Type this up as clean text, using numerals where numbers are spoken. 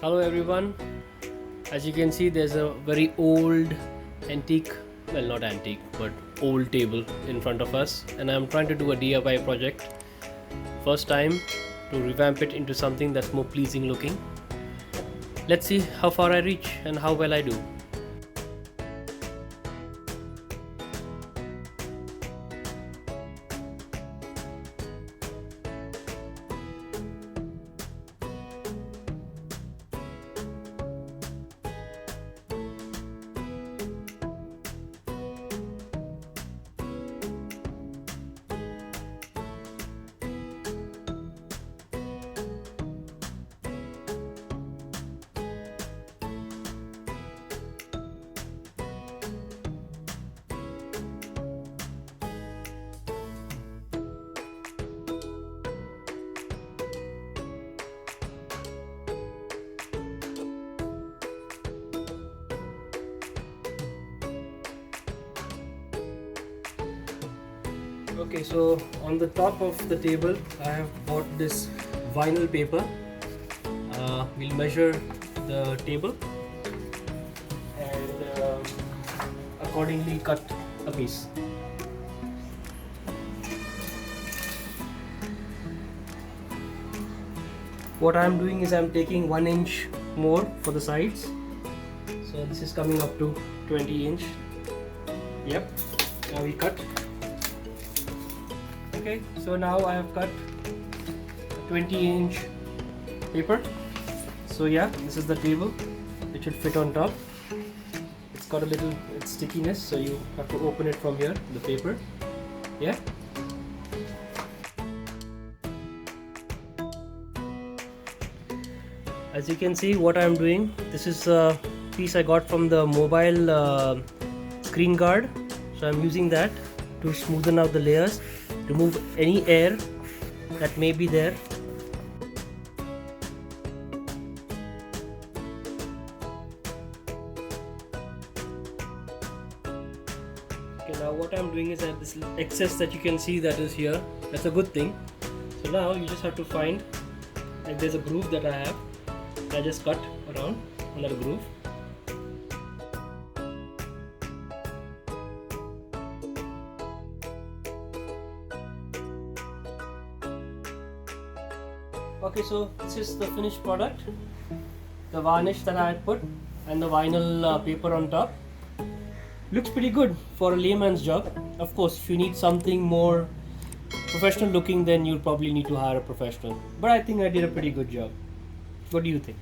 Hello everyone. As you can see, there's a very old antique, well, not antique but old table in front of us, and I'm trying to do a DIY project. First time to revamp it into something that's more pleasing looking. Let's see how far I reach and how well I do. Okay, so on the top of the table I have bought this vinyl paper. We'll measure the table and accordingly cut a piece. What I'm doing is I'm taking 1 inch more for the sides, so this is coming up to 20 inch. Yep, now we cut. Okay, so now I have cut 20 inch paper. So yeah, this is the table. It should fit on top. It's got a little stickiness, so you have to open it from here, the paper. Yeah. As you can see, what I'm doing, this is a piece I got from the mobile screen guard. So I'm using that to smoothen out the layers, remove any air that may be there. Okay, now what I'm doing is that this excess that you can see that is here, that's a good thing. So now you just have to find, like, there's a groove that I have. I just cut around under the groove. Okay, so this is the finished product. The varnish that I had put and the vinyl paper on top. Looks pretty good for a layman's job. Of course, if you need something more professional looking, then you'll probably need to hire a professional. But I think I did a pretty good job. What do you think?